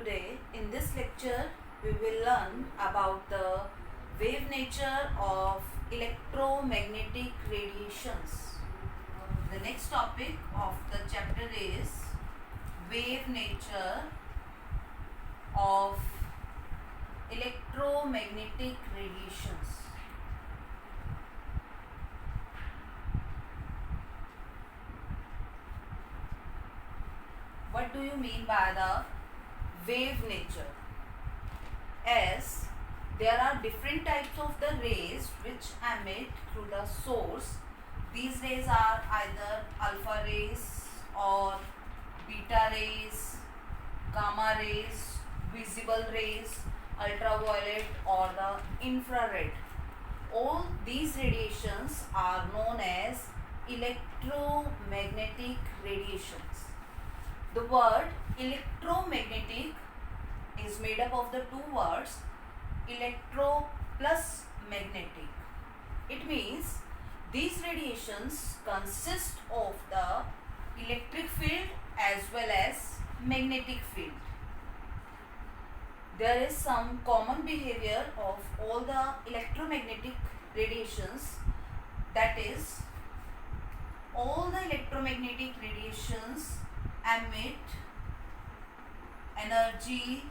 Today in this lecture we will learn about the wave nature of electromagnetic radiations. The next topic of the chapter is wave nature of electromagnetic radiations. What do you mean by the wave nature? As there are different types of the rays which emit through the source. These rays are either alpha rays or beta rays, gamma rays, visible rays, ultraviolet or the infrared. All these radiations are known as electromagnetic radiations. The word electromagnetic is made up of the two words electro plus magnetic. It means these radiations consist of the electric field as well as magnetic field. There is some common behavior of all the electromagnetic radiations, that is, all the electromagnetic radiations emit energy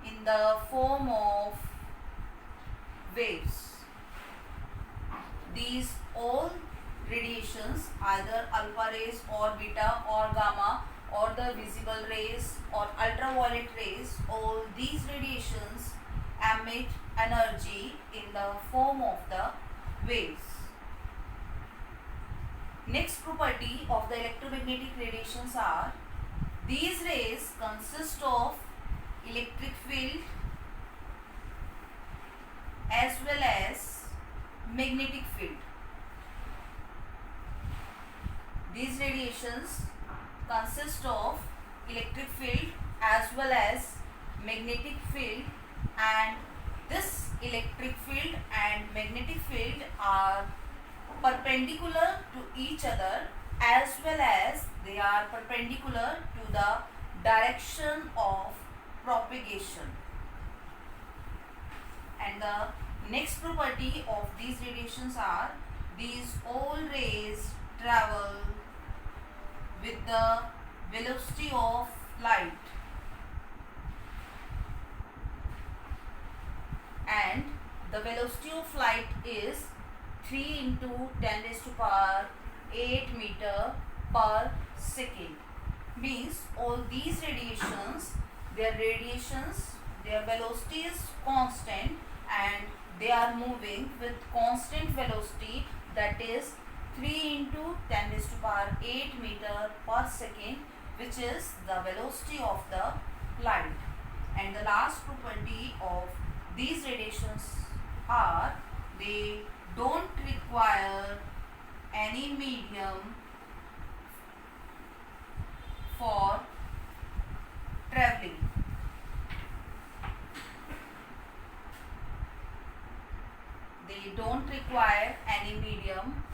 in the form of waves. These all radiations, either alpha rays or beta or gamma or the visible rays or ultraviolet rays, all these radiations emit energy in the form of the waves. Next property of the electromagnetic radiations are these rays consist of electric field as well as magnetic field. These radiations consist of electric field as well as magnetic field, and this electric field and magnetic field are perpendicular to each other as well as they are perpendicular to the direction of propagation. And the next property of these radiations are these all rays travel with the velocity of light, and the velocity of light is 3 into 10 raised to power 8 meter per second. Means all these radiations, their velocity is constant and they are moving with constant velocity, that is 3 into 10 raised to power 8 meter per second, which is the velocity of the light. And the last property of these radiations are they don't require any medium for traveling. They don't require any medium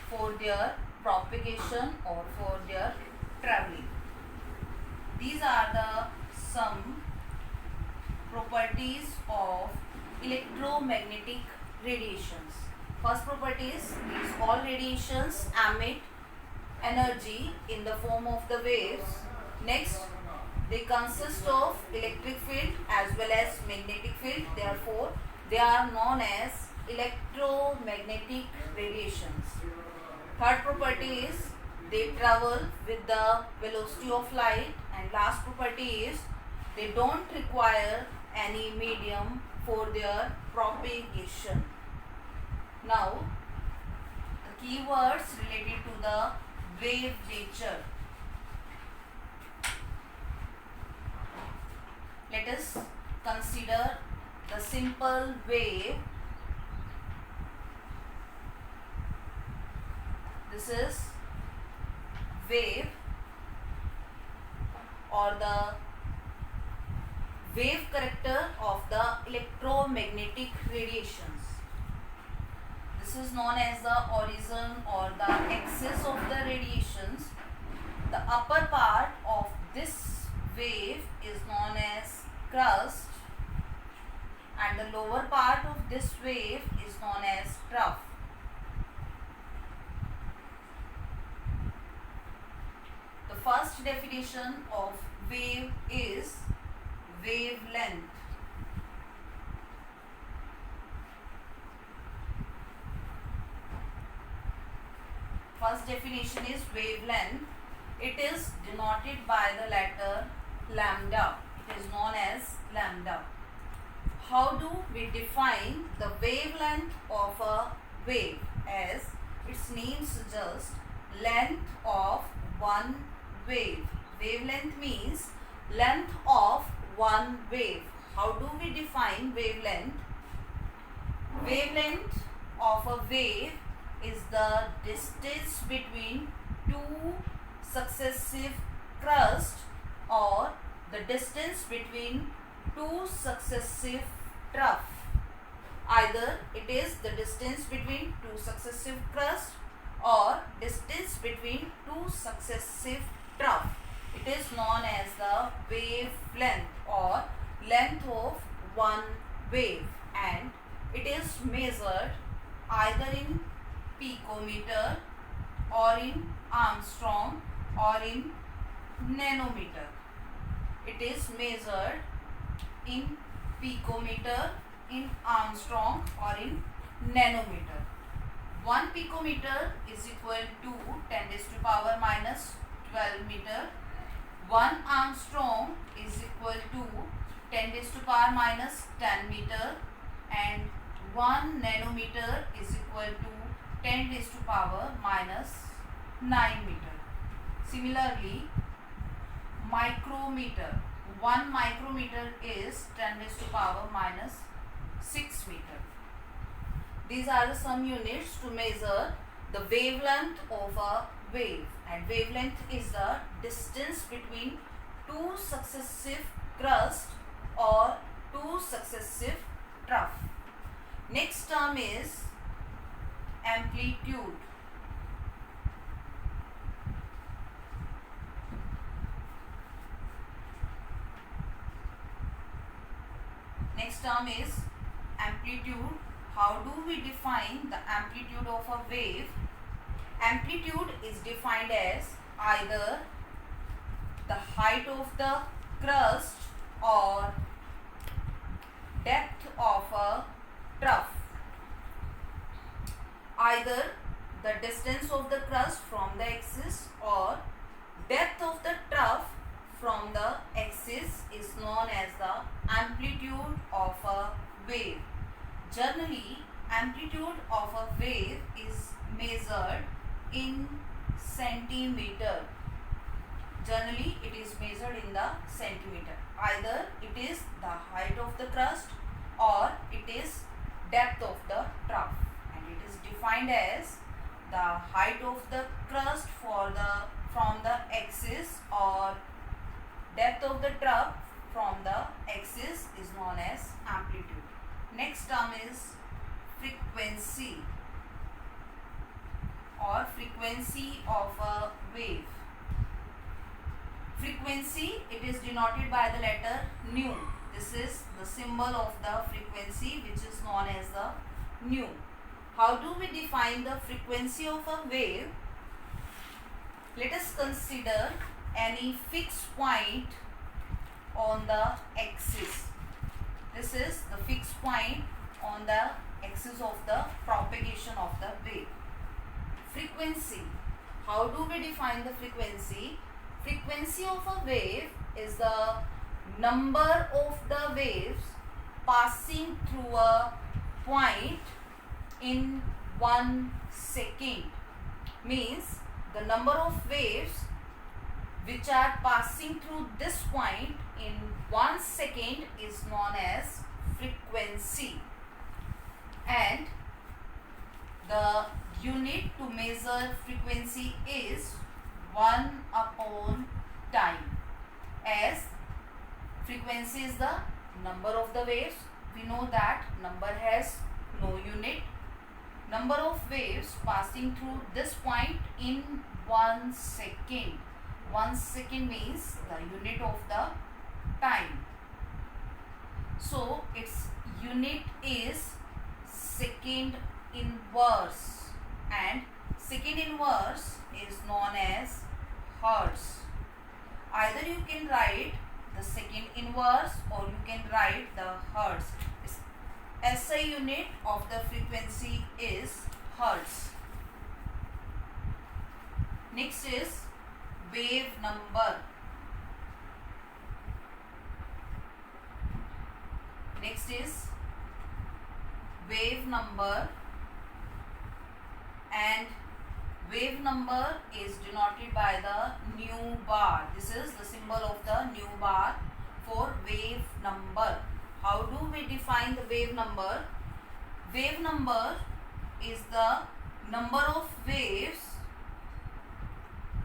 for their propagation or for their traveling. These are the some properties of electromagnetic radiations. First property is these all radiations emit energy in the form of the waves. Next, they consist of electric field as well as magnetic field. Therefore, they are known as electromagnetic radiations. Third property is they travel with the velocity of light, and last property is they don't require any medium for their propagation. Now, the keywords related to the wave nature. Let us consider the simple wave. This is wave or the wave character of the electromagnetic radiations. This is known as the origin or the axis of the radiations. The upper part of this wave is crust, and the lower part of this wave is known as trough. The first definition of wave is wavelength. First definition is wavelength. It is denoted by the letter lambda. It is known as lambda. How do we define the wavelength of a wave? As its name suggests, length of one wave. Wavelength means length of one wave. How do we define wavelength? Wavelength of a wave is the distance between two successive crusts, or the distance between two successive troughs. Either it is the distance between two successive crusts or distance between two successive troughs. It is known as the wavelength or length of one wave, and it is measured either in picometer or in Armstrong or in nanometer. It is measured in picometer, in Armstrong or in nanometer. 1 picometer is equal to 10 raised to power minus 12 meter. 1 Armstrong is equal to 10 raised to power minus 10 meter, and 1 nanometer is equal to 10 raised to power minus 9 meter. Similarly, micrometer. 1 micrometer is 10 raised to power minus 6 meter. These are the some units to measure the wavelength of a wave, and wavelength is the distance between two successive crusts or two successive troughs. Next term is amplitude. Next term is amplitude. How do we define the amplitude of a wave? Amplitude is defined as either the height of the crust or depth of a trough. Either the distance of the crust from the axis or depth of the trough from the axis is known as the amplitude of a wave. Generally, amplitude of a wave is measured in centimeter. Generally, it is measured in the centimeter. Either it is the height of the crust or it is depth of the trough, and it is defined as the height of the crust from the axis or depth of the trough from the axis is known as amplitude. Next term is frequency or frequency of a wave. Frequency, it is denoted by the letter nu. This is the symbol of the frequency, which is known as the nu. How do we define the frequency of a wave? Let us consider any fixed point on the axis. This is the fixed point on the axis of the propagation of the wave. Frequency. How do we define the frequency? Frequency of a wave is the number of the waves passing through a point in 1 second. Means the number of waves which are passing through this point in 1 second is known as frequency, and the unit to measure frequency is 1 upon time, as frequency is the number of the waves. We know that number has no unit. Number of waves passing through this point in 1 second. 1 second means the unit of the time. So its unit is second inverse, and second inverse is known as hertz. Either you can write the second inverse or you can write the hertz. SI unit of the frequency is hertz. Next is wave number. Next is wave number, and wave number is denoted by the nu bar. This is the symbol of the nu bar for wave number. How do we define the wave number? Wave number is the number of waves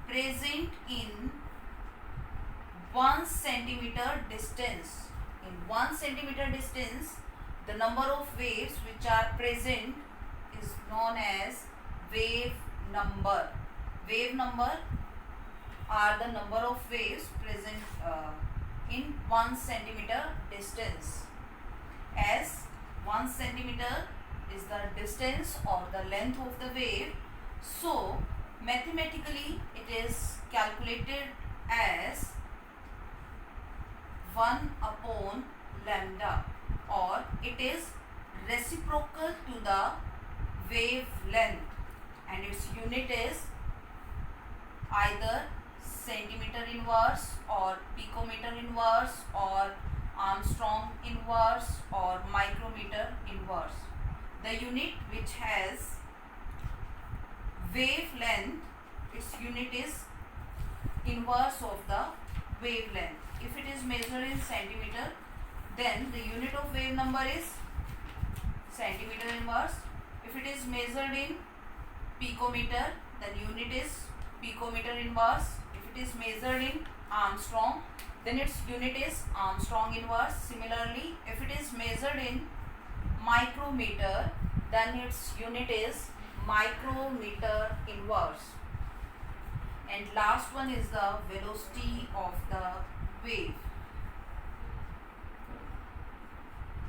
present in 1 centimeter distance. In 1 centimeter distance, the number of waves which are present is known as wave number. Wave number are the number of waves present in 1 centimeter distance. As 1 centimeter is the distance or the length of the wave, so mathematically it is calculated as 1 upon lambda, or it is reciprocal to the wavelength, and its unit is either centimeter inverse or picometer inverse or Armstrong inverse or micrometer inverse. The unit which has wavelength, its unit is inverse of the wavelength. If it is measured in centimeter, then the unit of wave number is centimeter inverse. If it is measured in picometer, then unit is picometer inverse. If it is measured in Armstrong, then its unit is Armstrong inverse. Similarly, if it is measured in micrometer, then its unit is micrometer inverse. And last one is the velocity of the wave.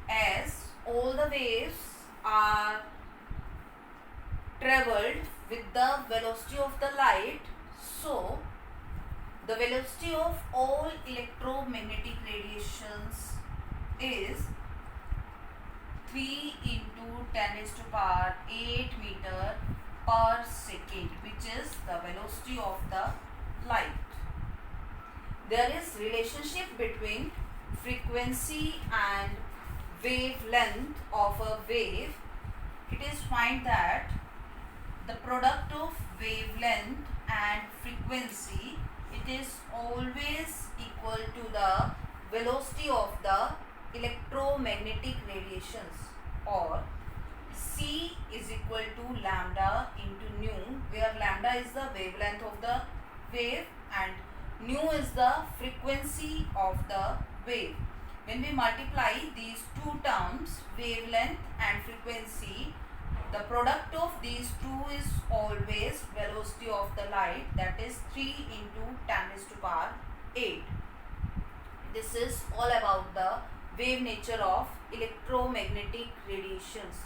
As all the waves are traveled with the velocity of the light, so the velocity of all electromagnetic radiations is 3 into 10 raised to power 8 meter per second, which is the velocity of the light. There is relationship between frequency and wavelength of a wave. It is found that the product of wavelength and frequency, it is always equal to the velocity of the electromagnetic radiations, or C is equal to lambda into nu, where lambda is the wavelength of the wave and nu is the frequency of the wave. When we multiply these two terms, wavelength and frequency, the product of these two is always velocity of the light, that is 3 into 10 raised to power 8. This is all about the wave nature of electromagnetic radiations.